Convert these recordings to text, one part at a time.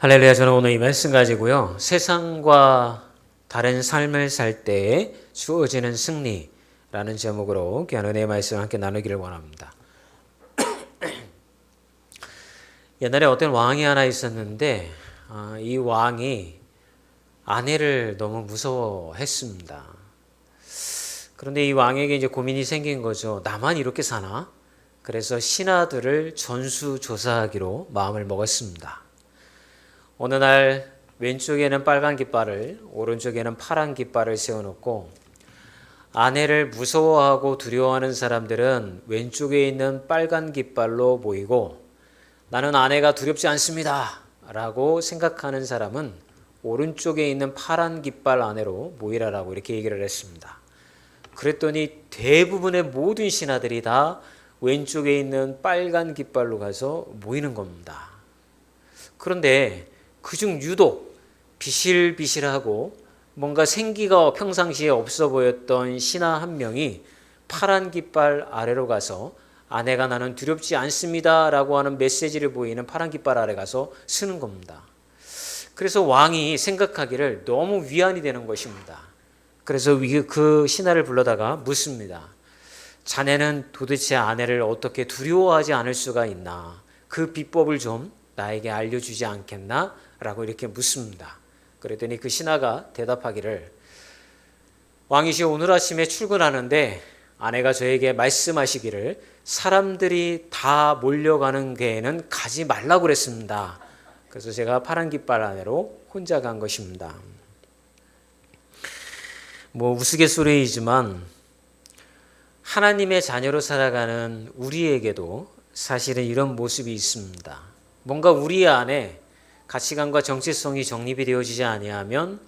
할렐루야. 저는 오늘 이 말씀 가지고요, 세상과 다른 삶을 살 때에 주어지는 승리라는 제목으로 귀한 은혜의 말씀을 함께 나누기를 원합니다. 옛날에 어떤 왕이 하나 있었는데 이 왕이 아내를 너무 무서워했습니다. 그런데 이 왕에게 이제 고민이 생긴 거죠. 나만 이렇게 사나? 그래서 신하들을 전수조사하기로 마음을 먹었습니다. 어느 날 왼쪽에는 빨간 깃발을, 오른쪽에는 파란 깃발을 세워놓고 아내를 무서워하고 두려워하는 사람들은 왼쪽에 있는 빨간 깃발로 모이고, 나는 아내가 두렵지 않습니다 라고 생각하는 사람은 오른쪽에 있는 파란 깃발 아래로 모이라라고 이렇게 얘기를 했습니다. 그랬더니 대부분의 모든 신하들이 다 왼쪽에 있는 빨간 깃발로 가서 모이는 겁니다. 그런데 그중 유독 비실비실하고 뭔가 생기가 평상시에 없어 보였던 신하 한 명이 파란 깃발 아래로 가서 아내가 나는 두렵지 않습니다 라고 하는 메시지를 보이는 파란 깃발 아래 가서 쓰는 겁니다. 그래서 왕이 생각하기를 너무 위안이 되는 것입니다. 그래서 그 신하를 불러다가 묻습니다. 자네는 도대체 아내를 어떻게 두려워하지 않을 수가 있나? 그 비법을 좀 나에게 알려주지 않겠나? 라고 이렇게 묻습니다. 그랬더니 그 신하가 대답하기를, 왕이시여, 오늘 아침에 출근하는데 아내가 저에게 말씀하시기를 사람들이 다 몰려가는 데에는 가지 말라고 그랬습니다. 그래서 제가 파란 깃발 아래로 혼자 간 것입니다. 우스갯소리이지만 하나님의 자녀로 살아가는 우리에게도 사실은 이런 모습이 있습니다. 뭔가 우리 안에 가치관과 정체성이 정립이 되어지지 아니하면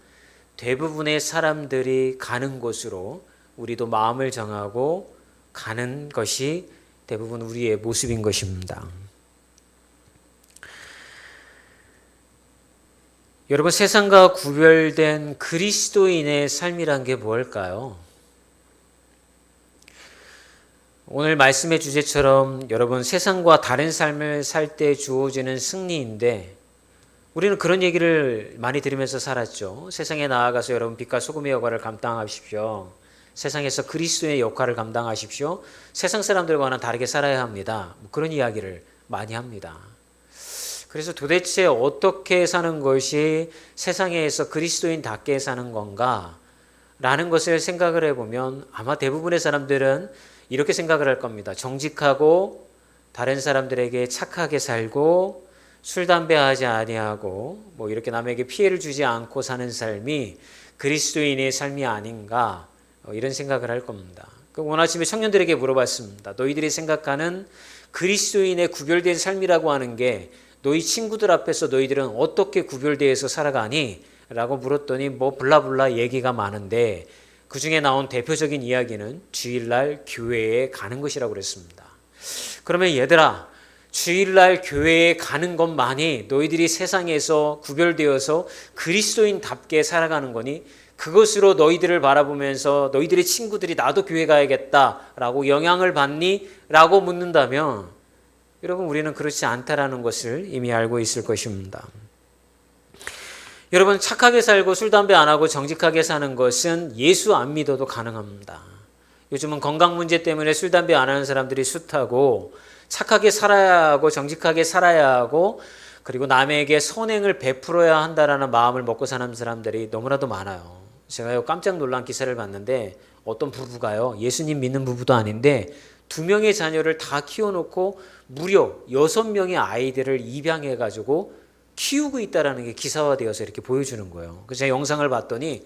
대부분의 사람들이 가는 곳으로 우리도 마음을 정하고 가는 것이 대부분 우리의 모습인 것입니다. 여러분, 세상과 구별된 그리스도인의 삶이란 게 뭘까요? 오늘 말씀의 주제처럼 여러분, 세상과 다른 삶을 살 때 주어지는 승리인데, 우리는 그런 얘기를 많이 들으면서 살았죠. 세상에 나아가서 여러분 빛과 소금의 역할을 감당하십시오. 세상에서 그리스도의 역할을 감당하십시오. 세상 사람들과는 다르게 살아야 합니다. 그런 이야기를 많이 합니다. 그래서 도대체 어떻게 사는 것이 세상에서 그리스도인답게 사는 건가? 라는 것을 생각을 해보면 아마 대부분의 사람들은 이렇게 생각을 할 겁니다. 정직하고 다른 사람들에게 착하게 살고 술, 담배 하지 아니하고 이렇게 남에게 피해를 주지 않고 사는 삶이 그리스도인의 삶이 아닌가, 이런 생각을 할 겁니다. 오늘 아침에 청년들에게 물어봤습니다. 너희들이 생각하는 그리스도인의 구별된 삶이라고 하는 게 너희 친구들 앞에서 너희들은 어떻게 구별되어서 살아가니? 라고 물었더니 블라블라 얘기가 많은데 그 중에 나온 대표적인 이야기는 주일날 교회에 가는 것이라고 그랬습니다. 그러면 얘들아, 주일날 교회에 가는 것만이 너희들이 세상에서 구별되어서 그리스도인답게 살아가는 거니? 그것으로 너희들을 바라보면서 너희들의 친구들이 나도 교회 가야겠다라고 영향을 받니? 라고 묻는다면 여러분, 우리는 그렇지 않다라는 것을 이미 알고 있을 것입니다. 여러분, 착하게 살고 술, 담배 안 하고 정직하게 사는 것은 예수 안 믿어도 가능합니다. 요즘은 건강 문제 때문에 술, 담배 안 하는 사람들이 숱하고 착하게 살아야 하고 정직하게 살아야 하고 그리고 남에게 선행을 베풀어야 한다라는 마음을 먹고 사는 사람들이 너무나도 많아요. 제가 깜짝 놀란 기사를 봤는데 어떤 부부가요, 예수님 믿는 부부도 아닌데 2명의 자녀를 다 키워놓고 무려 6명의 아이들을 입양해가지고 키우고 있다는 게 기사화되어서 이렇게 보여주는 거예요. 그래서 제가 영상을 봤더니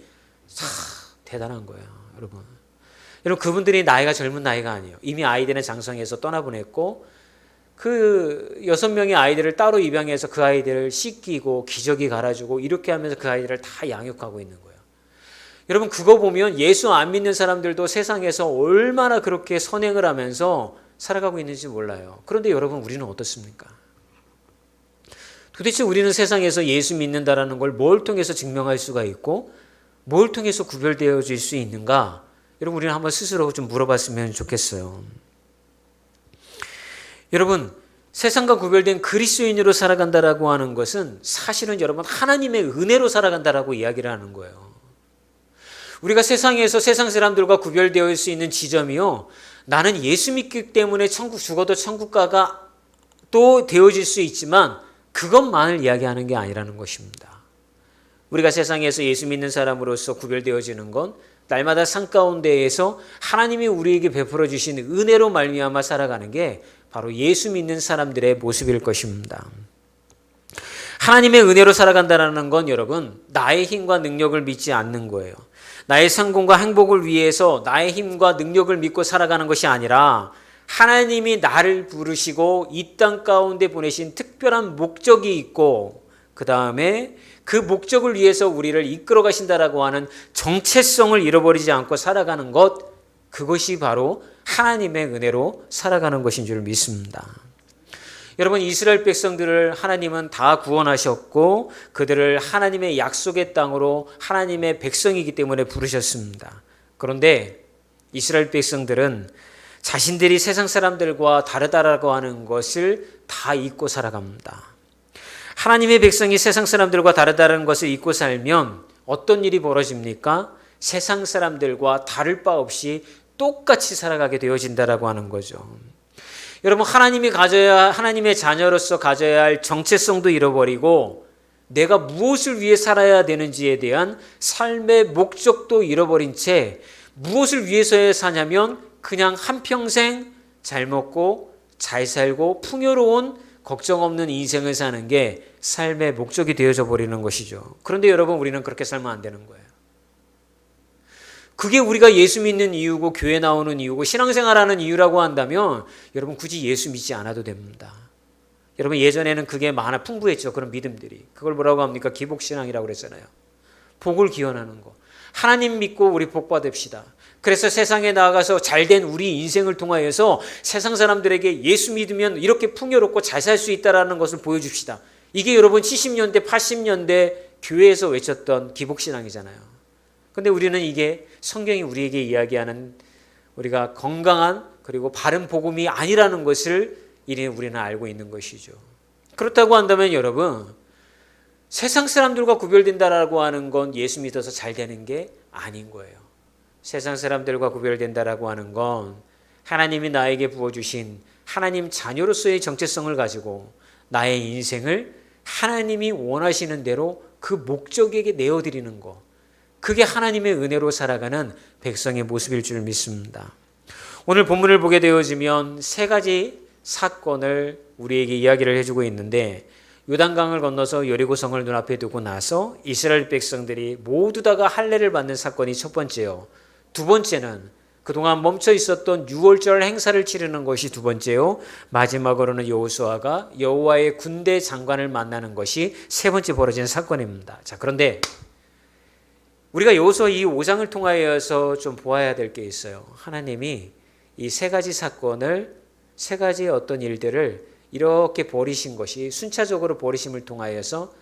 대단한 거예요. 여러분, 그분들이 나이가 젊은 나이가 아니에요. 이미 아이들은 장성해서 떠나보냈고 그 6명의 아이들을 따로 입양해서 그 아이들을 씻기고 기저귀 갈아주고 이렇게 하면서 그 아이들을 다 양육하고 있는 거예요. 여러분, 그거 보면 예수 안 믿는 사람들도 세상에서 얼마나 그렇게 선행을 하면서 살아가고 있는지 몰라요. 그런데 여러분, 우리는 어떻습니까? 도대체 우리는 세상에서 예수 믿는다라는 걸 뭘 통해서 증명할 수가 있고 뭘 통해서 구별되어질 수 있는가? 여러분, 우리는 한번 스스로 좀 물어봤으면 좋겠어요. 여러분, 세상과 구별된 그리스도인으로 살아간다라고 하는 것은 사실은 여러분 하나님의 은혜로 살아간다라고 이야기를 하는 거예요. 우리가 세상에서 세상 사람들과 구별되어 있을 수 있는 지점이요, 나는 예수 믿기 때문에 죽어도 천국 가가 또 되어질 수 있지만 그것만을 이야기하는 게 아니라는 것입니다. 우리가 세상에서 예수 믿는 사람으로서 구별되어지는 건 날마다 삶 가운데에서 하나님이 우리에게 베풀어 주신 은혜로 말미암아 살아가는 게 바로 예수 믿는 사람들의 모습일 것입니다. 하나님의 은혜로 살아간다는 건 여러분 나의 힘과 능력을 믿지 않는 거예요. 나의 성공과 행복을 위해서 나의 힘과 능력을 믿고 살아가는 것이 아니라 하나님이 나를 부르시고 이 땅 가운데 보내신 특별한 목적이 있고 그 다음에 그 목적을 위해서 우리를 이끌어 가신다라고 하는 정체성을 잃어버리지 않고 살아가는 것, 그것이 바로 하나님의 은혜로 살아가는 것인 줄 믿습니다. 여러분, 이스라엘 백성들을 하나님은 다 구원하셨고 그들을 하나님의 약속의 땅으로 하나님의 백성이기 때문에 부르셨습니다. 그런데 이스라엘 백성들은 자신들이 세상 사람들과 다르다라고 하는 것을 다 잊고 살아갑니다. 하나님의 백성이 세상 사람들과 다르다는 것을 잊고 살면 어떤 일이 벌어집니까? 세상 사람들과 다를 바 없이 똑같이 살아가게 되어진다라고 하는 거죠. 여러분, 하나님의 자녀로서 가져야 할 정체성도 잃어버리고 내가 무엇을 위해 살아야 되는지에 대한 삶의 목적도 잃어버린 채 무엇을 위해서 사냐면 그냥 한평생 잘 먹고 잘 살고 풍요로운 걱정 없는 인생을 사는 게 삶의 목적이 되어져 버리는 것이죠. 그런데 여러분, 우리는 그렇게 살면 안 되는 거예요. 그게 우리가 예수 믿는 이유고 교회 나오는 이유고 신앙생활하는 이유라고 한다면 여러분 굳이 예수 믿지 않아도 됩니다. 여러분, 예전에는 그게 풍부했죠. 그런 믿음들이. 그걸 뭐라고 합니까? 기복신앙이라고 그랬잖아요. 복을 기원하는 거. 하나님 믿고 우리 복 받읍시다. 그래서 세상에 나아가서 잘된 우리 인생을 통하여서 세상 사람들에게 예수 믿으면 이렇게 풍요롭고 잘 살 수 있다는 것을 보여줍시다. 이게 여러분 70년대, 80년대 교회에서 외쳤던 기복신앙이잖아요. 근데 우리는 이게 성경이 우리에게 이야기하는 우리가 건강한 그리고 바른 복음이 아니라는 것을 이제 우리는 알고 있는 것이죠. 그렇다고 한다면 여러분, 세상 사람들과 구별된다라고 하는 건 예수 믿어서 잘 되는 게 아닌 거예요. 세상 사람들과 구별된다라고 하는 건 하나님이 나에게 부어주신 하나님 자녀로서의 정체성을 가지고 나의 인생을 하나님이 원하시는 대로 그 목적에게 내어드리는 것, 그게 하나님의 은혜로 살아가는 백성의 모습일 줄 믿습니다. 오늘 본문을 보게 되어지면 세 가지 사건을 우리에게 이야기를 해주고 있는데, 요단강을 건너서 여리고성을 눈앞에 두고 나서 이스라엘 백성들이 모두 다가 할례를 받는 사건이 첫 번째요. 두 번째는 그동안 멈춰 있었던 유월절 행사를 치르는 것이 두 번째요. 마지막으로는 여호수아가 여호와의 군대 장관을 만나는 것이 세 번째 벌어진 사건입니다. 자, 그런데 우리가 여호수아 이 5장을 통하여서 좀 보아야 될 게 있어요. 하나님이 이 세 가지 사건을, 세 가지 어떤 일들을 이렇게 버리신 것이 순차적으로 버리심을 통하여서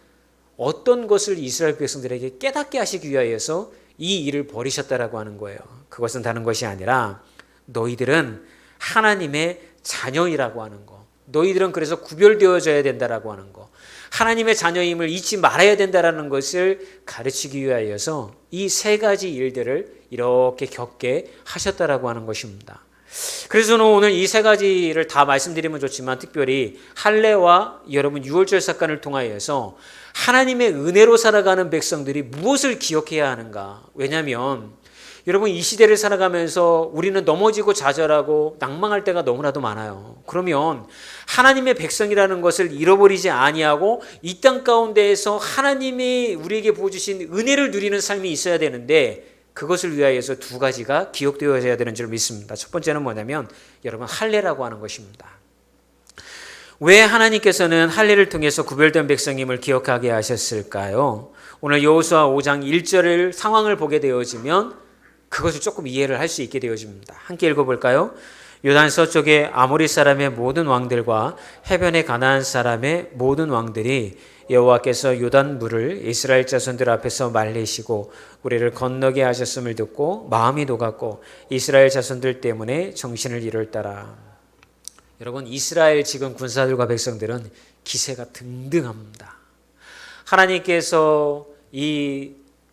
어떤 것을 이스라엘 백성들에게 깨닫게 하시기 위하여서 이 일을 버리셨다라고 하는 거예요. 그것은 다른 것이 아니라 너희들은 하나님의 자녀이라고 하는 거, 너희들은 그래서 구별되어져야 된다라고 하는 거, 하나님의 자녀임을 잊지 말아야 된다라는 것을 가르치기 위하여서 이 세 가지 일들을 이렇게 겪게 하셨다라고 하는 것입니다. 그래서 저는 오늘 이 세 가지를 다 말씀드리면 좋지만 특별히 할례와 여러분 유월절 사건을 통하여서 하나님의 은혜로 살아가는 백성들이 무엇을 기억해야 하는가. 왜냐하면 여러분 이 시대를 살아가면서 우리는 넘어지고 좌절하고 낭망할 때가 너무나도 많아요. 그러면 하나님의 백성이라는 것을 잃어버리지 아니하고 이 땅 가운데에서 하나님이 우리에게 부어주신 은혜를 누리는 삶이 있어야 되는데, 그것을 위하여서 두 가지가 기억되어야 되는 줄 믿습니다. 첫 번째는 뭐냐면 여러분 할례라고 하는 것입니다. 왜 하나님께서는 할례를 통해서 구별된 백성임을 기억하게 하셨을까요? 오늘 여호수아 5장 1절을 상황을 보게 되어지면 그것을 조금 이해를 할 수 있게 되어집니다. 함께 읽어볼까요? 요단 서쪽의 아모리 사람의 모든 왕들과 해변의 가나안 사람의 모든 왕들이 여호와께서 요단 물을 이스라엘 자손들 앞에서 말리시고 우리를 건너게 하셨음을 듣고 마음이 녹았고 이스라엘 자손들 때문에 정신을 잃을 따라. 여러분, 이스라엘 지금 군사들과 백성들은 기세가 등등합니다. 하나님께서 이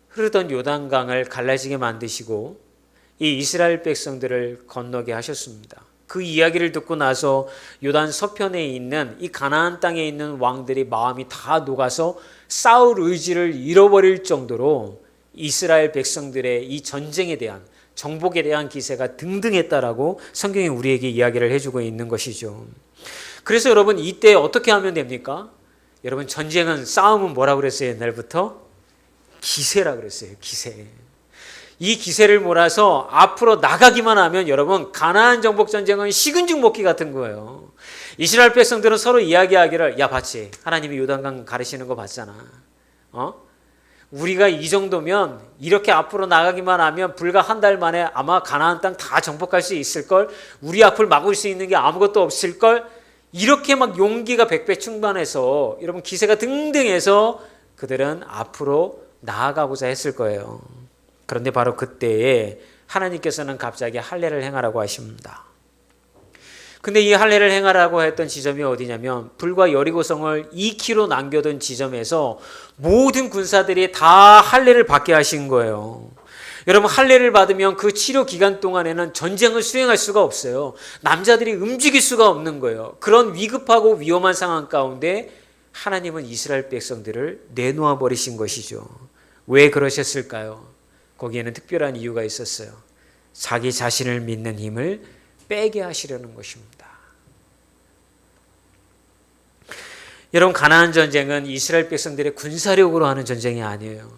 흐르던 요단강을 갈라지게 만드시고 이 이스라엘 백성들을 건너게 하셨습니다. 그 이야기를 듣고 나서 요단 서편에 있는 이 가나안 땅에 있는 왕들이 마음이 다 녹아서 싸울 의지를 잃어버릴 정도로 이스라엘 백성들의 이 전쟁에 대한, 정복에 대한 기세가 등등했다라고 성경이 우리에게 이야기를 해주고 있는 것이죠. 그래서 여러분, 이때 어떻게 하면 됩니까? 여러분, 전쟁은, 싸움은 뭐라고 그랬어요? 옛날부터 기세라 그랬어요. 기세. 이 기세를 몰아서 앞으로 나가기만 하면 여러분, 가나안 정복 전쟁은 식은 죽 먹기 같은 거예요. 이스라엘 백성들은 서로 이야기하기를, 야 봤지? 하나님이 요단강 가르시는 거 봤잖아. 우리가 이 정도면 이렇게 앞으로 나가기만 하면 불과 한 달 만에 아마 가나안 땅 다 정복할 수 있을걸? 우리 앞을 막을 수 있는 게 아무것도 없을걸? 이렇게 막 용기가 백배 충만해서 여러분, 기세가 등등해서 그들은 앞으로 나아가고자 했을 거예요. 그런데 바로 그때에 하나님께서는 갑자기 할례를 행하라고 하십니다. 근데 이 할례를 행하라고 했던 지점이 어디냐면 불과 여리고성을 2km 남겨둔 지점에서 모든 군사들이 다 할례를 받게 하신 거예요. 여러분, 할례를 받으면 그 치료 기간 동안에는 전쟁을 수행할 수가 없어요. 남자들이 움직일 수가 없는 거예요. 그런 위급하고 위험한 상황 가운데 하나님은 이스라엘 백성들을 내놓아 버리신 것이죠. 왜 그러셨을까요? 거기에는 특별한 이유가 있었어요. 자기 자신을 믿는 힘을 빼게 하시려는 것입니다. 여러분, 가나안 전쟁은 이스라엘 백성들의 군사력으로 하는 전쟁이 아니에요.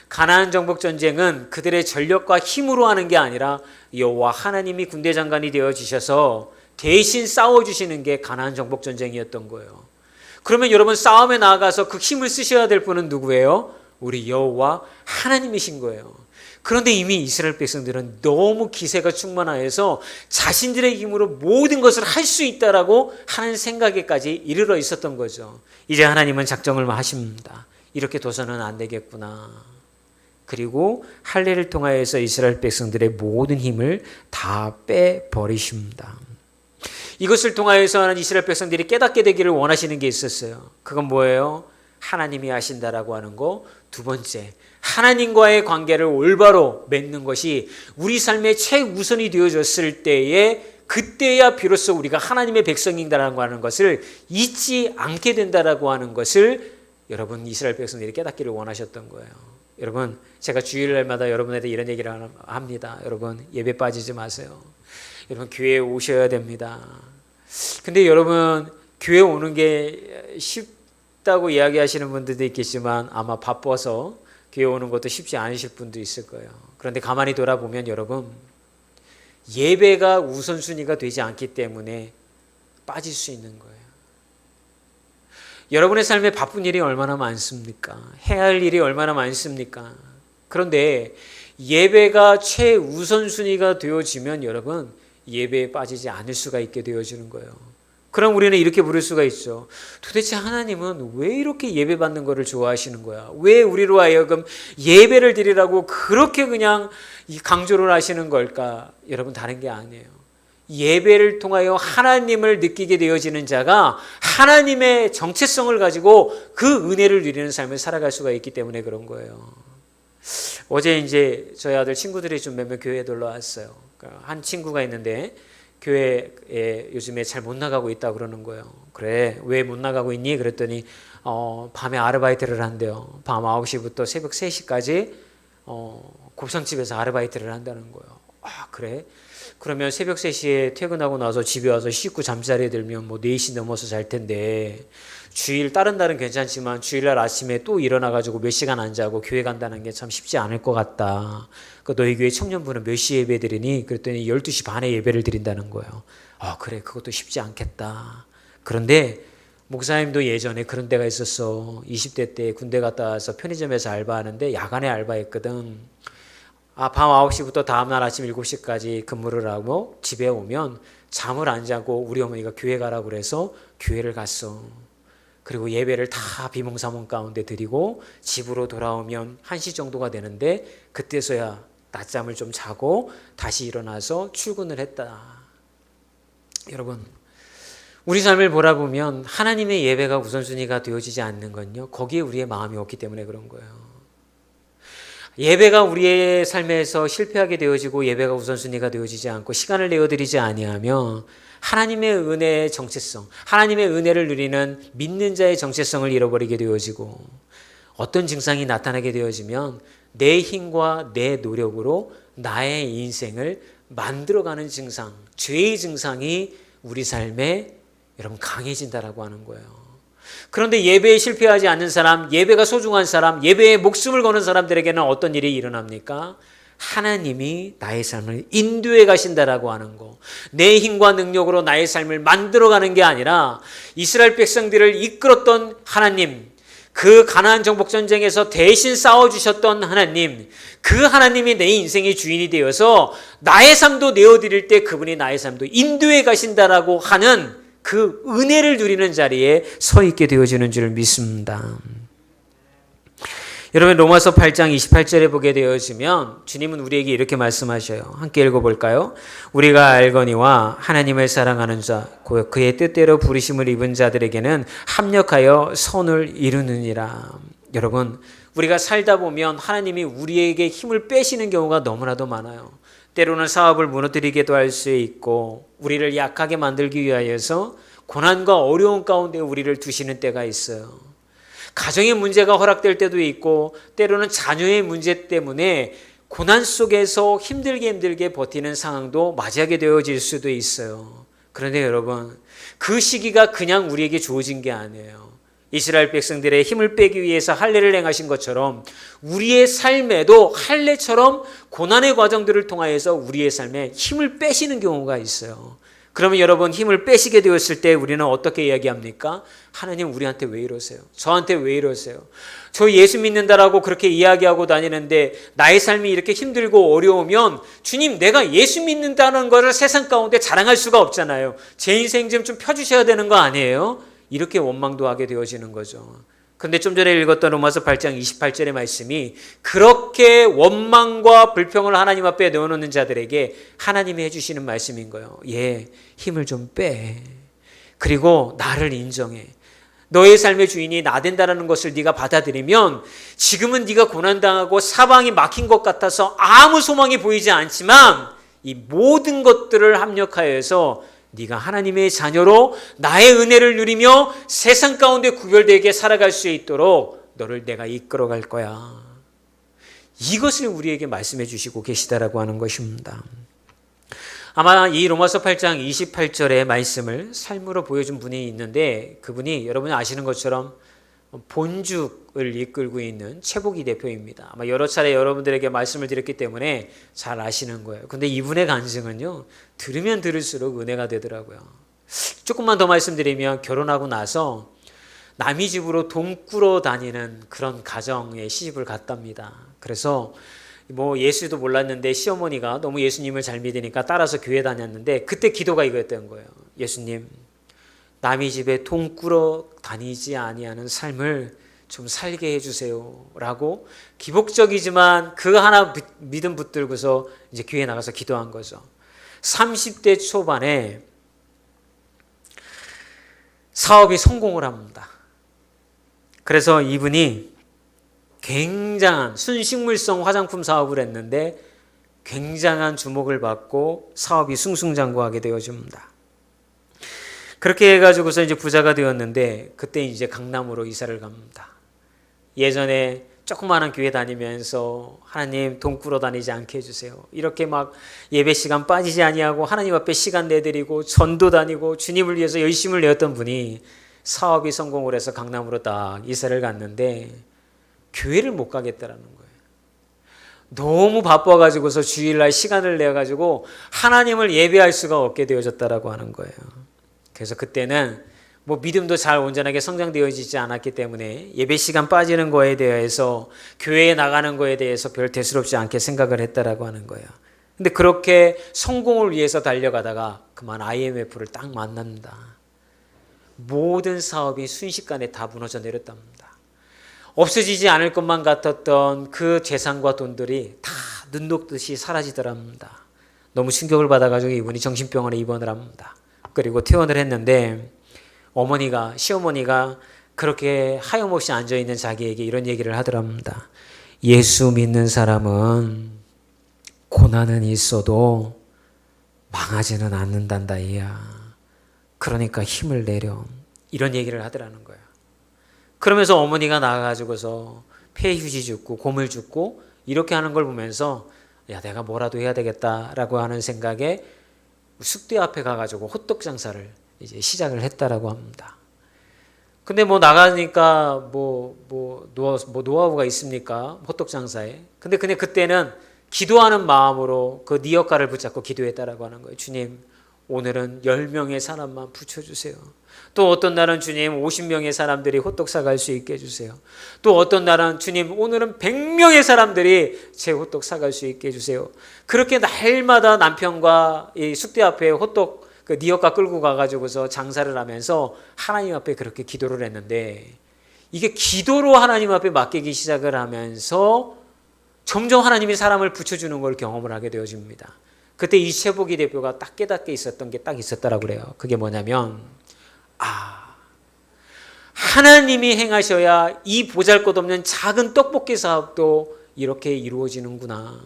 가나안 정복 전쟁은 그들의 전력과 힘으로 하는 게 아니라 여호와 하나님이 군대 장관이 되어주셔서 대신 싸워주시는 게 가나안 정복 전쟁이었던 거예요. 그러면 여러분, 싸움에 나아가서 그 힘을 쓰셔야 될 분은 누구예요? 우리 여호와 하나님이신 거예요. 그런데 이미 이스라엘 백성들은 너무 기세가 충만하여서 자신들의 힘으로 모든 것을 할 수 있다라고 하는 생각에까지 이르러 있었던 거죠. 이제 하나님은 작정을 하십니다. 이렇게 둬서는 안 되겠구나. 그리고 할례를 통하여서 이스라엘 백성들의 모든 힘을 다 빼버리십니다. 이것을 통하여서 이스라엘 백성들이 깨닫게 되기를 원하시는 게 있었어요. 그건 뭐예요? 하나님이 하신다라고 하는 거. 두 번째, 하나님과의 관계를 올바로 맺는 것이 우리 삶의 최우선이 되어졌을 때에 그때야 비로소 우리가 하나님의 백성이다라고 하는 것을 잊지 않게 된다라고 하는 것을 여러분, 이스라엘 백성들이 깨닫기를 원하셨던 거예요. 여러분, 제가 주일날마다 여러분한테 이런 얘기를 합니다. 여러분, 예배 빠지지 마세요. 여러분, 교회에 오셔야 됩니다. 근데 여러분, 교회 오는 게 쉽다고 이야기하시는 분들도 있겠지만 아마 바빠서 교회 오는 것도 쉽지 않으실 분도 있을 거예요. 그런데 가만히 돌아보면 여러분, 예배가 우선순위가 되지 않기 때문에 빠질 수 있는 거예요. 여러분의 삶에 바쁜 일이 얼마나 많습니까? 해야 할 일이 얼마나 많습니까? 그런데 예배가 최우선순위가 되어지면 여러분, 예배에 빠지지 않을 수가 있게 되어지는 거예요. 그럼 우리는 이렇게 물을 수가 있죠. 도대체 하나님은 왜 이렇게 예배 받는 것을 좋아하시는 거야? 왜 우리로 하여금 예배를 드리라고 그렇게 그냥 강조를 하시는 걸까? 여러분, 다른 게 아니에요. 예배를 통하여 하나님을 느끼게 되어지는 자가 하나님의 정체성을 가지고 그 은혜를 누리는 삶을 살아갈 수가 있기 때문에 그런 거예요. 어제 이제 저희 아들 친구들이 좀 몇몇 교회에 놀러 왔어요. 한 친구가 있는데 교회에 요즘에 잘 못 나가고 있다 그러는 거예요. 그래, 왜 못 나가고 있니? 그랬더니 밤에 아르바이트를 한대요. 밤 9시부터 새벽 3시까지 곱창집에서 아르바이트를 한다는 거예요. 아, 그래? 그러면 새벽 3시에 퇴근하고 나서 집에 와서 씻고 잠자리에 들면 뭐 4시 넘어서 잘 텐데, 주일 다른 날은 괜찮지만 주일날 아침에 또 일어나가지고 몇 시간 안 자고 교회 간다는 게 참 쉽지 않을 것 같다. 너희 교회 청년부는 몇 시에 예배 드리니? 그랬더니 12시 반에 예배를 드린다는 거예요. 아, 그래, 그것도 쉽지 않겠다. 그런데 목사님도 예전에 그런 때가 있었어. 20대 때 군대 갔다 와서 편의점에서 알바하는데 야간에 알바했거든. 밤 9시부터 다음날 아침 7시까지 근무를 하고 집에 오면 잠을 안 자고 우리 어머니가 교회 가라고 그래서 교회를 갔어. 그리고 예배를 다 비몽사몽 가운데 드리고 집으로 돌아오면 1시 정도가 되는데 그때서야 낮잠을 좀 자고 다시 일어나서 출근을 했다. 여러분, 우리 삶을 보라보면 하나님의 예배가 우선순위가 되어지지 않는 건요, 거기에 우리의 마음이 없기 때문에 그런 거예요. 예배가 우리의 삶에서 실패하게 되어지고 예배가 우선순위가 되어지지 않고 시간을 내어드리지 아니하며 하나님의 은혜의 정체성, 하나님의 은혜를 누리는 믿는 자의 정체성을 잃어버리게 되어지고, 어떤 증상이 나타나게 되어지면 내 힘과 내 노력으로 나의 인생을 만들어가는 증상, 죄의 증상이 우리 삶에 여러분 강해진다라고 하는 거예요. 그런데 예배에 실패하지 않는 사람, 예배가 소중한 사람, 예배에 목숨을 거는 사람들에게는 어떤 일이 일어납니까? 하나님이 나의 삶을 인도해 가신다라고 하는 거. 내 힘과 능력으로 나의 삶을 만들어가는 게 아니라 이스라엘 백성들을 이끌었던 하나님, 그 가나안 정복 전쟁에서 대신 싸워주셨던 하나님, 그 하나님이 내 인생의 주인이 되어서 나의 삶도 내어드릴 때 그분이 나의 삶도 인도해 가신다라고 하는 그 은혜를 누리는 자리에 서 있게 되어지는 줄 믿습니다. 여러분, 로마서 8장 28절에 보게 되어지면 주님은 우리에게 이렇게 말씀하셔요. 함께 읽어볼까요? 우리가 알거니와 하나님을 사랑하는 자, 그의 뜻대로 부르심을 입은 자들에게는 합력하여 선을 이루느니라. 여러분, 우리가 살다 보면 하나님이 우리에게 힘을 빼시는 경우가 너무나도 많아요. 때로는 사업을 무너뜨리게도 할 수 있고, 우리를 약하게 만들기 위하여서 고난과 어려운 가운데 우리를 두시는 때가 있어요. 가정의 문제가 허락될 때도 있고, 때로는 자녀의 문제 때문에 고난 속에서 힘들게 버티는 상황도 맞이하게 되어질 수도 있어요. 그런데 여러분, 그 시기가 그냥 우리에게 주어진 게 아니에요. 이스라엘 백성들의 힘을 빼기 위해서 할례를 행하신 것처럼 우리의 삶에도 할례처럼 고난의 과정들을 통하여서 우리의 삶에 힘을 빼시는 경우가 있어요. 그러면 여러분, 힘을 빼시게 되었을 때 우리는 어떻게 이야기합니까? 하나님, 우리한테 왜 이러세요? 저한테 왜 이러세요? 저 예수 믿는다라고 그렇게 이야기하고 다니는데 나의 삶이 이렇게 힘들고 어려우면, 주님, 내가 예수 믿는다는 것을 세상 가운데 자랑할 수가 없잖아요. 제 인생 좀 펴주셔야 되는 거 아니에요? 이렇게 원망도 하게 되어지는 거죠. 그런데 좀 전에 읽었던 로마서 8장 28절의 말씀이 그렇게 원망과 불평을 하나님 앞에 내어놓는 자들에게 하나님이 해주시는 말씀인 거예요. 힘을 좀 빼. 그리고 나를 인정해. 너의 삶의 주인이 나 된다는 것을 네가 받아들이면, 지금은 네가 고난당하고 사방이 막힌 것 같아서 아무 소망이 보이지 않지만 이 모든 것들을 합력하여서 네가 하나님의 자녀로 나의 은혜를 누리며 세상 가운데 구별되게 살아갈 수 있도록 너를 내가 이끌어갈 거야. 이것을 우리에게 말씀해 주시고 계시다라고 하는 것입니다. 아마 이 로마서 8장 28절의 말씀을 삶으로 보여준 분이 있는데, 그분이 여러분이 아시는 것처럼 본죽을 이끌고 있는 최복희 대표입니다. 아마 여러 차례 여러분들에게 말씀을 드렸기 때문에 잘 아시는 거예요. 근데 이분의 간증은요, 들으면 들을수록 은혜가 되더라고요. 조금만 더 말씀드리면, 결혼하고 나서 남의 집으로 돈 꾸러 다니는 그런 가정에 시집을 갔답니다. 그래서 예수도 몰랐는데 시어머니가 너무 예수님을 잘 믿으니까 따라서 교회 다녔는데, 그때 기도가 이거였던 거예요. 예수님, 남의 집에 돈 꾸러 다니지 아니하는 삶을 좀 살게 해주세요 라고 기복적이지만 그 하나 믿음 붙들고서 이제 교회에 나가서 기도한 거죠. 30대 초반에 사업이 성공을 합니다. 그래서 이분이 굉장한 순식물성 화장품 사업을 했는데 굉장한 주목을 받고 사업이 승승장구하게 되어집니다. 그렇게 해가지고서 이제 부자가 되었는데, 그때 이제 강남으로 이사를 갑니다. 예전에 조그마한 교회 다니면서 하나님 돈 꾸러 다니지 않게 해주세요, 이렇게 막 예배 시간 빠지지 아니하고 하나님 앞에 시간 내드리고 전도 다니고 주님을 위해서 열심을 내었던 분이 사업이 성공을 해서 강남으로 딱 이사를 갔는데 교회를 못 가겠다라는 거예요. 너무 바빠가지고서 주일날 시간을 내가지고 하나님을 예배할 수가 없게 되어졌다라고 하는 거예요. 그래서 그때는 믿음도 잘 온전하게 성장되어지지 않았기 때문에 예배 시간 빠지는 거에 대해서, 교회에 나가는 거에 대해서 별 대수롭지 않게 생각을 했다라고 하는 거예요. 근데 그렇게 성공을 위해서 달려가다가 그만 IMF를 딱 만납니다. 모든 사업이 순식간에 다 무너져 내렸답니다. 없어지지 않을 것만 같았던 그 재산과 돈들이 다 눈 녹듯이 사라지더랍니다. 너무 충격을 받아가지고 이분이 정신병원에 입원을 합니다. 그리고 퇴원을 했는데, 어머니가, 시어머니가 그렇게 하염없이 앉아있는 자기에게 이런 얘기를 하더랍니다. 예수 믿는 사람은 고난은 있어도 망하지는 않는단다 이야. 그러니까 힘을 내려. 이런 얘기를 하더라는 거예요. 그러면서 어머니가 나가가지고서 폐휴지 줍고 고물 줍고 이렇게 하는 걸 보면서 야, 내가 뭐라도 해야 되겠다라고 하는 생각에 쑥대 앞에 가가지고 호떡 장사를 이제 시작을 했다라고 합니다. 근데 뭐 나가니까 노하우가 있습니까? 호떡 장사에. 근데 그냥 그때는 기도하는 마음으로 그 네 역할을 붙잡고 기도했다라고 하는 거예요. 주님, 오늘은 10명의 사람만 붙여주세요. 또 어떤 날은 주님 50명의 사람들이 호떡 사갈 수 있게 해주세요. 또 어떤 날은 주님 오늘은 100명의 사람들이 제 호떡 사갈 수 있게 해주세요. 그렇게 날마다 남편과 이 숙대 앞에 호떡 그 니엇가 끌고 가가지고서 장사를 하면서 하나님 앞에 그렇게 기도를 했는데 이게 기도로 하나님 앞에 맡기기 시작을 하면서 점점 하나님이 사람을 붙여주는 걸 경험을 하게 되어집니다. 그때 이 최복이 대표가 딱 깨닫게 있었던 게 딱 있었다라고 그래요. 그게 뭐냐면 하나님이 행하셔야 이 보잘것없는 작은 떡볶이 사업도 이렇게 이루어지는구나.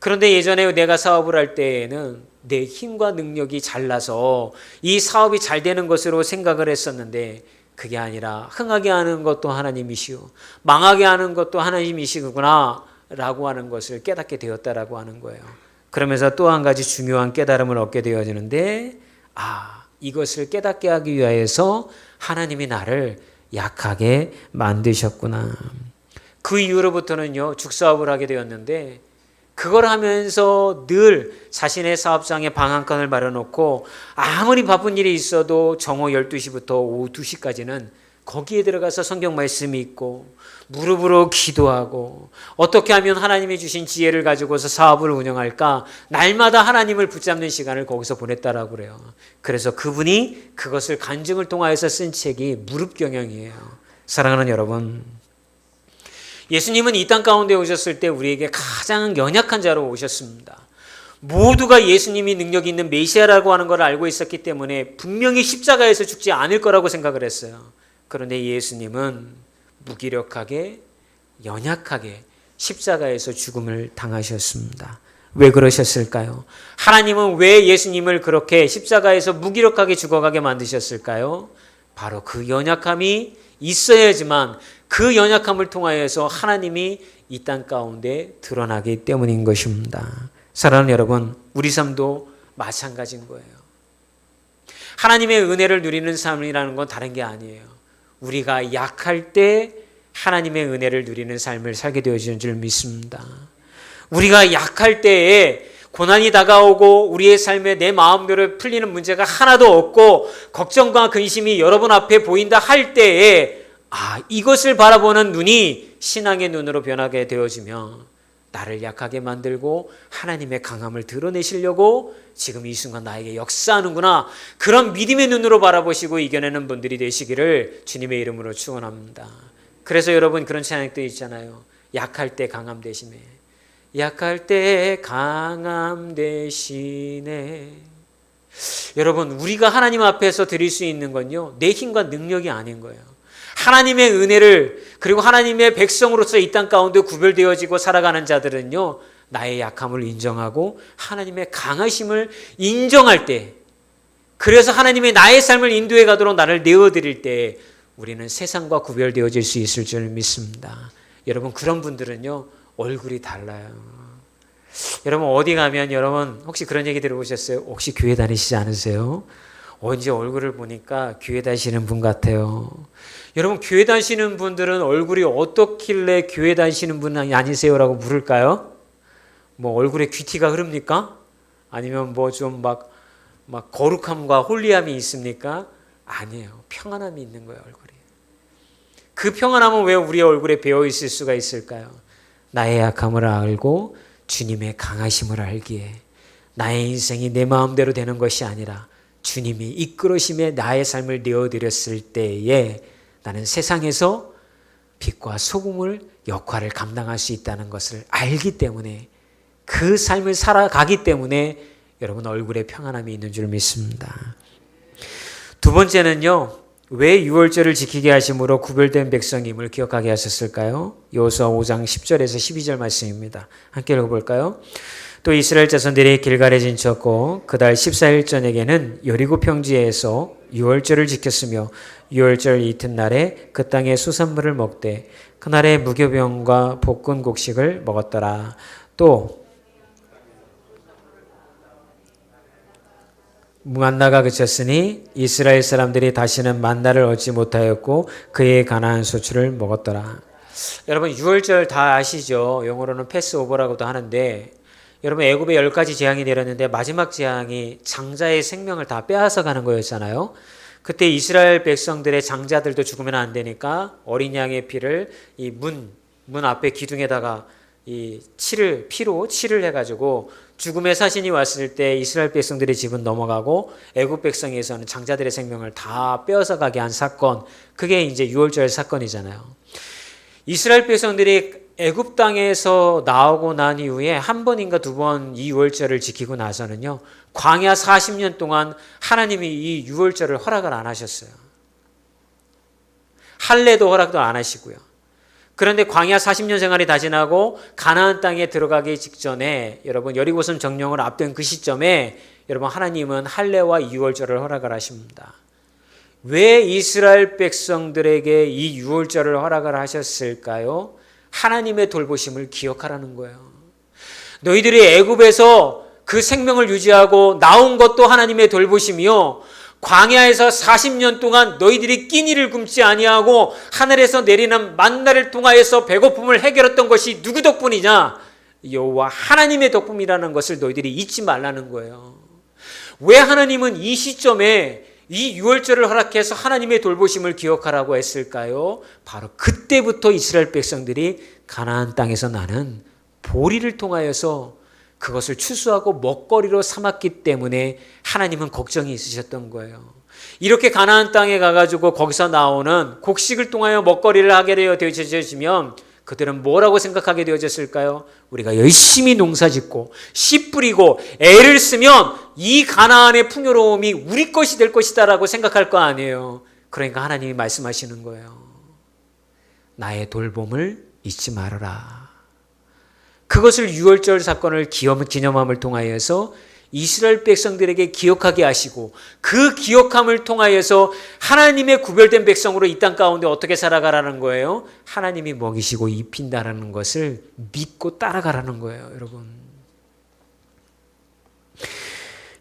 그런데 예전에 내가 사업을 할 때에는 내 힘과 능력이 잘나서 이 사업이 잘 되는 것으로 생각을 했었는데 그게 아니라 흥하게 하는 것도 하나님이시오, 망하게 하는 것도 하나님이시구나 라고 하는 것을 깨닫게 되었다라고 하는 거예요. 그러면서 또 한 가지 중요한 깨달음을 얻게 되어지는데 이것을 깨닫게 하기 위하여서 하나님이 나를 약하게 만드셨구나. 그 이후로부터는요 죽사업을 하게 되었는데 그걸 하면서 늘 자신의 사업장에 방 한 칸을 마련놓고 아무리 바쁜 일이 있어도 정오 12시부터 오후 2시까지는 거기에 들어가서 성경 말씀이 있고 무릎으로 기도하고 어떻게 하면 하나님이 주신 지혜를 가지고서 사업을 운영할까 날마다 하나님을 붙잡는 시간을 거기서 보냈다라고 그래요. 그래서 그분이 그것을 간증을 통하여서 쓴 책이 무릎경영이에요. 사랑하는 여러분, 예수님은 이 땅 가운데 오셨을 때 우리에게 가장 연약한 자로 오셨습니다. 모두가 예수님이 능력 있는 메시아라고 하는 걸 알고 있었기 때문에 분명히 십자가에서 죽지 않을 거라고 생각을 했어요. 그런데 예수님은 무기력하게 연약하게 십자가에서 죽음을 당하셨습니다. 왜 그러셨을까요? 하나님은 왜 예수님을 그렇게 십자가에서 무기력하게 죽어가게 만드셨을까요? 바로 그 연약함이 있어야지만 그 연약함을 통하여서 하나님이 이 땅 가운데 드러나기 때문인 것입니다. 사랑하는 여러분, 우리 삶도 마찬가지인 거예요. 하나님의 은혜를 누리는 삶이라는 건 다른 게 아니에요. 우리가 약할 때 하나님의 은혜를 누리는 삶을 살게 되어지는 줄 믿습니다. 우리가 약할 때에 고난이 다가오고 우리의 삶에 내 마음대로 풀리는 문제가 하나도 없고 걱정과 근심이 여러분 앞에 보인다 할 때에 이것을 바라보는 눈이 신앙의 눈으로 변하게 되어지며 나를 약하게 만들고 하나님의 강함을 드러내시려고 지금 이 순간 나에게 역사하는구나, 그런 믿음의 눈으로 바라보시고 이겨내는 분들이 되시기를 주님의 이름으로 축원합니다. 그래서 여러분 그런 찬양도 있잖아요. 약할 때 강함 되시네. 약할 때 강함 되시네. 여러분, 우리가 하나님 앞에서 드릴 수 있는 건요 내 힘과 능력이 아닌 거예요. 하나님의 은혜를, 그리고 하나님의 백성으로서 이 땅 가운데 구별되어지고 살아가는 자들은요 나의 약함을 인정하고 하나님의 강하심을 인정할 때, 그래서 하나님의 나의 삶을 인도해 가도록 나를 내어드릴 때 우리는 세상과 구별되어질 수 있을 줄 믿습니다. 여러분, 그런 분들은요 얼굴이 달라요. 여러분 어디 가면 여러분 혹시 그런 얘기 들어보셨어요? 혹시 교회 다니시지 않으세요? 언제 얼굴을 보니까 교회 다니시는 분 같아요. 여러분, 교회 다니시는 분들은 얼굴이 어떻길래 교회 다니시는 분 아니세요? 라고 물을까요? 뭐 얼굴에 귀티가 흐릅니까? 아니면 뭐 좀 막 거룩함과 홀리함이 있습니까? 아니에요. 평안함이 있는 거예요, 얼굴이. 그 평안함은 왜 우리 얼굴에 배어 있을 수가 있을까요? 나의 약함을 알고 주님의 강하심을 알기에 나의 인생이 내 마음대로 되는 것이 아니라 주님이 이끌으심에 나의 삶을 내어드렸을 때에 나는 세상에서 빛과 소금을 역할을 감당할 수 있다는 것을 알기 때문에, 그 삶을 살아가기 때문에 여러분 얼굴에 평안함이 있는 줄 믿습니다. 두 번째는요, 왜 유월절을 지키게 하심으로 구별된 백성임을 기억하게 하셨을까요? 여호수아 5장 10절에서 12절 말씀입니다. 함께 읽어볼까요? 또 이스라엘 자손들이 길갈에 진쳤고 그달 14일 저녁에는 여리고 평지에서 유월절을 지켰으며 유월절 이튿날에 그 땅의 수산물을 먹되 그날에 무교병과 볶은 곡식을 먹었더라. 또 만나가 그쳤으니 이스라엘 사람들이 다시는 만나를 얻지 못하였고 그의 가나안 소출을 먹었더라. 여러분 유월절 다 아시죠? 영어로는 패스오버라고도 하는데 여러분 애굽에 10가지 재앙이 내렸는데 마지막 재앙이 장자의 생명을 다 빼앗아 가는 거였잖아요. 그때 이스라엘 백성들의 장자들도 죽으면 안 되니까 어린 양의 피를 이 문 앞에 기둥에다가 피로 칠을 해가지고 죽음의 사신이 왔을 때 이스라엘 백성들의 집은 넘어가고 애굽 백성에서는 장자들의 생명을 다 빼앗아 가게 한 사건, 그게 이제 유월절 사건이잖아요. 이스라엘 백성들이 애굽 땅에서 나오고 난 이후에 한 번인가 두 번 이 유월절을 지키고 나서는요, 광야 40년 동안 하나님이 이 유월절을 허락을 안 하셨어요. 할례도 허락도 안 하시고요. 그런데 광야 40년 생활이 다 지나고 가나안 땅에 들어가기 직전에 여러분 여리고성 정령을 앞둔 그 시점에 여러분 하나님은 할례와 유월절을 허락을 하십니다. 왜 이스라엘 백성들에게 이 유월절을 허락을 하셨을까요? 하나님의 돌보심을 기억하라는 거예요. 너희들이 애굽에서 그 생명을 유지하고 나온 것도 하나님의 돌보심이요, 광야에서 40년 동안 너희들이 끼니를 굶지 아니하고 하늘에서 내리는 만나를 통하여서 배고픔을 해결했던 것이 누구 덕분이냐? 여호와 하나님의 덕분이라는 것을 너희들이 잊지 말라는 거예요. 왜 하나님은 이 시점에 이 유월절을 허락해서 하나님의 돌보심을 기억하라고 했을까요? 바로 그때부터 이스라엘 백성들이 가나안 땅에서 나는 보리를 통하여서 그것을 추수하고 먹거리로 삼았기 때문에 하나님은 걱정이 있으셨던 거예요. 이렇게 가나안 땅에 가가지고 거기서 나오는 곡식을 통하여 먹거리를 하게 되어지면 그들은 뭐라고 생각하게 되어졌을까요? 우리가 열심히 농사짓고 씨 뿌리고 애를 쓰면 이 가나안의 풍요로움이 우리 것이 될 것이다라고 생각할 거 아니에요. 그러니까 하나님이 말씀하시는 거예요. 나의 돌봄을 잊지 말아라. 그것을 유월절 사건을 기념함을 통하여서 이스라엘 백성들에게 기억하게 하시고 그 기억함을 통하여서 하나님의 구별된 백성으로 이 땅 가운데 어떻게 살아가라는 거예요? 하나님이 먹이시고 입힌다라는 것을 믿고 따라가라는 거예요.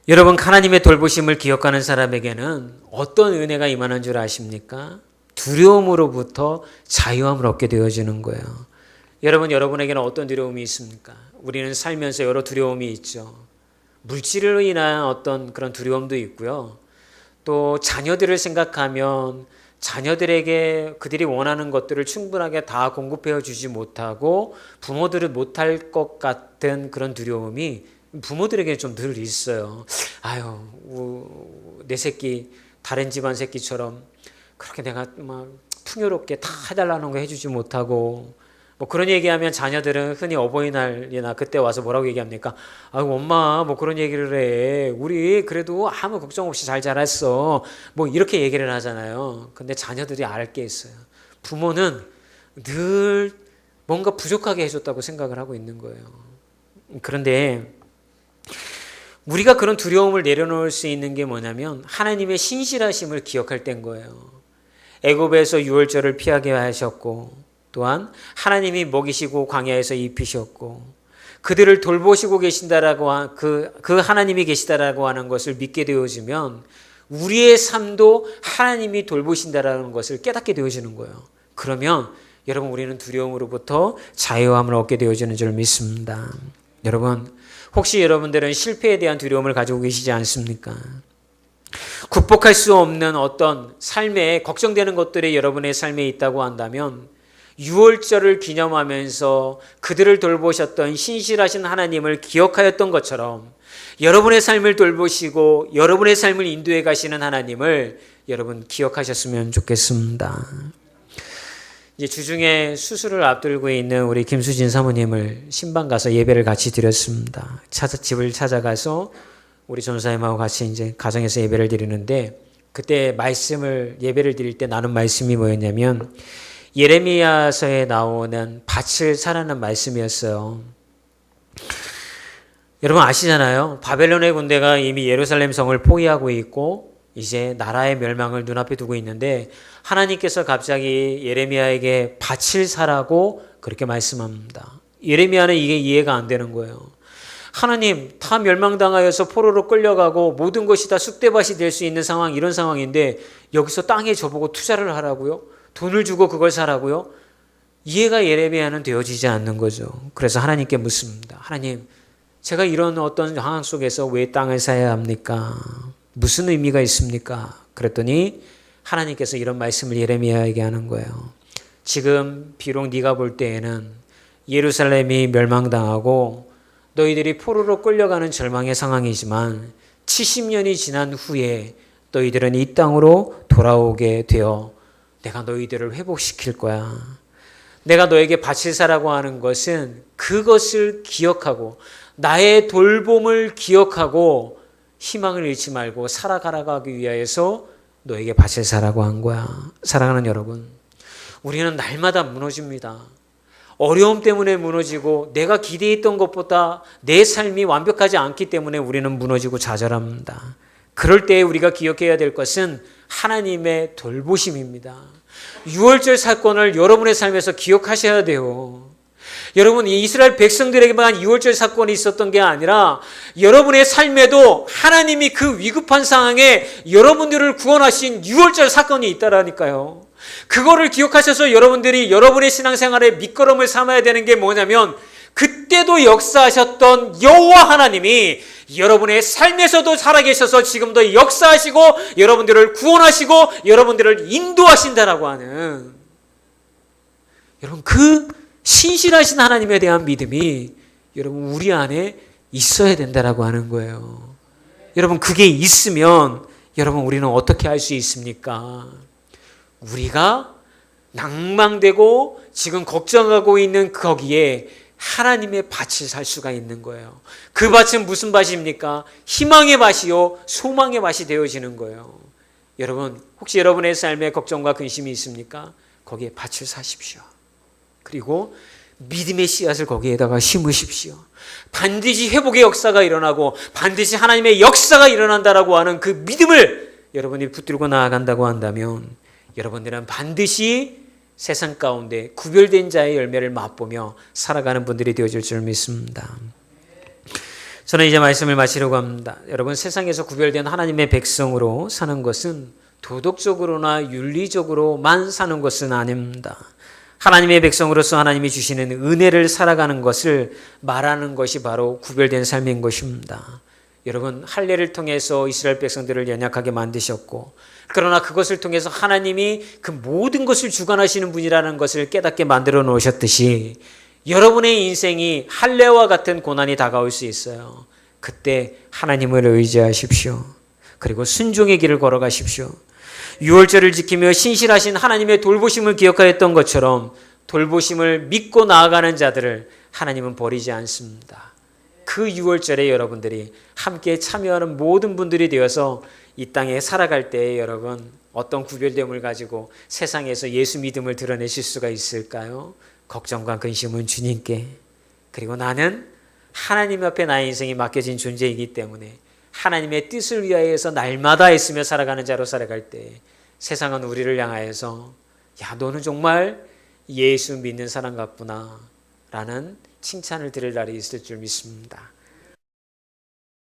여러분 하나님의 돌보심을 기억하는 사람에게는 어떤 은혜가 임하는 줄 아십니까? 두려움으로부터 자유함을 얻게 되어지는 거예요. 여러분에게는 어떤 두려움이 있습니까? 우리는 살면서 여러 두려움이 있죠. 물질로 인한 어떤 그런 두려움도 있고요. 또 자녀들을 생각하면 자녀들에게 그들이 원하는 것들을 충분하게 다 공급해 주지 못하고 부모들은 못할 것 같은 그런 두려움이 부모들에게 좀 늘 있어요. 아유, 내 새끼 다른 집안 새끼처럼 그렇게 내가 막 풍요롭게 다 해달라는 거 해주지 못하고, 뭐 그런 얘기하면 자녀들은 흔히 어버이날이나 그때 와서 뭐라고 얘기합니까? 아이고 엄마 뭐 그런 얘기를 해. 우리 그래도 아무 걱정 없이 잘 자랐어. 뭐 이렇게 얘기를 하잖아요. 근데 자녀들이 알 게 있어요. 부모는 늘 뭔가 부족하게 해줬다고 생각을 하고 있는 거예요. 그런데 우리가 그런 두려움을 내려놓을 수 있는 게 뭐냐면 하나님의 신실하심을 기억할 때인 거예요. 애굽에서 유월절을 피하게 하셨고 또한 하나님이 먹이시고 광야에서 입히셨고 그들을 돌보시고 계신다라고 그 하나님이 계시다라고 하는 것을 믿게 되어지면 우리의 삶도 하나님이 돌보신다라는 것을 깨닫게 되어지는 거예요. 그러면 여러분 우리는 두려움으로부터 자유함을 얻게 되어지는 줄 믿습니다. 여러분 혹시 여러분들은 실패에 대한 두려움을 가지고 계시지 않습니까? 극복할 수 없는 어떤 삶에 걱정되는 것들이 여러분의 삶에 있다고 한다면 유월절을 기념하면서 그들을 돌보셨던 신실하신 하나님을 기억하였던 것처럼 여러분의 삶을 돌보시고 여러분의 삶을 인도해 가시는 하나님을 여러분 기억하셨으면 좋겠습니다. 이제 주중에 수술을 앞두고 있는 우리 김수진 사모님을 신방 가서 예배를 같이 드렸습니다. 집을 찾아가서 우리 전사님하고 같이 이제 가정에서 예배를 드리는데 그때 말씀을 예배를 드릴 때 나눈 말씀이 뭐였냐면 예레미야서에 나오는 밭을 사라는 말씀이었어요. 여러분 아시잖아요. 바벨론의 군대가 이미 예루살렘 성을 포위하고 있고 이제 나라의 멸망을 눈앞에 두고 있는데 하나님께서 갑자기 예레미야에게 밭을 사라고 그렇게 말씀합니다. 예레미야는 이게 이해가 안 되는 거예요. 하나님, 다 멸망당하여서 포로로 끌려가고 모든 것이 다 쑥대밭이 될 수 있는 상황, 이런 상황인데 여기서 땅에 저보고 투자를 하라고요? 돈을 주고 그걸 사라고요? 이해가 예레미야는 되어지지 않는 거죠. 그래서 하나님께 묻습니다. 하나님, 제가 이런 어떤 상황 속에서 왜 땅을 사야 합니까? 무슨 의미가 있습니까? 그랬더니 하나님께서 이런 말씀을 예레미야에게 하는 거예요. 지금 비록 네가 볼 때에는 예루살렘이 멸망당하고 너희들이 포로로 끌려가는 절망의 상황이지만 70년이 지난 후에 너희들은 이 땅으로 돌아오게 되어 내가 너희들을 회복시킬 거야. 내가 너에게 밭을 사라고 하는 것은 그것을 기억하고 나의 돌봄을 기억하고 희망을 잃지 말고 살아가기 위하여서 너에게 밭을 사라고 한 거야. 사랑하는 여러분, 우리는 날마다 무너집니다. 어려움 때문에 무너지고 내가 기대했던 것보다 내 삶이 완벽하지 않기 때문에 우리는 무너지고 좌절합니다. 그럴 때 우리가 기억해야 될 것은 하나님의 돌보심입니다. 6월절 사건을 여러분의 삶에서 기억하셔야 돼요. 여러분, 이스라엘 백성들에게만 6월절 사건이 있었던 게 아니라 여러분의 삶에도 하나님이 그 위급한 상황에 여러분들을 구원하신 6월절 사건이 있다라니까요. 그거를 기억하셔서 여러분들이 여러분의 신앙생활의 밑거름을 삼아야 되는 게 뭐냐면 그때도 역사하셨던 여호와 하나님이 여러분의 삶에서도 살아계셔서 지금도 역사하시고 여러분들을 구원하시고 여러분들을 인도하신다라고 하는 여러분 그 신실하신 하나님에 대한 믿음이 여러분 우리 안에 있어야 된다라고 하는 거예요. 여러분 그게 있으면 여러분 우리는 어떻게 할 수 있습니까? 우리가 낭망되고 지금 걱정하고 있는 거기에 하나님의 밭을 살 수가 있는 거예요. 그 밭은 무슨 밭입니까? 희망의 밭이요 소망의 밭이 되어지는 거예요. 여러분 혹시 여러분의 삶에 걱정과 근심이 있습니까? 거기에 밭을 사십시오. 그리고 믿음의 씨앗을 거기에다가 심으십시오. 반드시 회복의 역사가 일어나고 반드시 하나님의 역사가 일어난다라고 하는 그 믿음을 여러분이 붙들고 나아간다고 한다면 여러분들은 반드시 세상 가운데 구별된 자의 열매를 맛보며 살아가는 분들이 되어질 줄 믿습니다. 저는 이제 말씀을 마치려고 합니다. 여러분 세상에서 구별된 하나님의 백성으로 사는 것은 도덕적으로나 윤리적으로만 사는 것은 아닙니다. 하나님의 백성으로서 하나님이 주시는 은혜를 살아가는 것을 말하는 것이 바로 구별된 삶인 것입니다. 여러분 할례를 통해서 이스라엘 백성들을 연약하게 만드셨고 그러나 그것을 통해서 하나님이 그 모든 것을 주관하시는 분이라는 것을 깨닫게 만들어 놓으셨듯이 여러분의 인생이 할례와 같은 고난이 다가올 수 있어요. 그때 하나님을 의지하십시오. 그리고 순종의 길을 걸어가십시오. 6월절을 지키며 신실하신 하나님의 돌보심을 기억하였던 것처럼 돌보심을 믿고 나아가는 자들을 하나님은 버리지 않습니다. 그 6월절에 여러분들이 함께 참여하는 모든 분들이 되어서 이 땅에 살아갈 때에 여러분 어떤 구별됨을 가지고 세상에서 예수 믿음을 드러내실 수가 있을까요? 걱정과 근심은 주님께, 그리고 나는 하나님 앞에 나의 인생이 맡겨진 존재이기 때문에 하나님의 뜻을 위하여서 날마다 애쓰며 살아가는 자로 살아갈 때 세상은 우리를 향하여서 야 너는 정말 예수 믿는 사람 같구나 라는 칭찬을 들을 날이 있을 줄 믿습니다.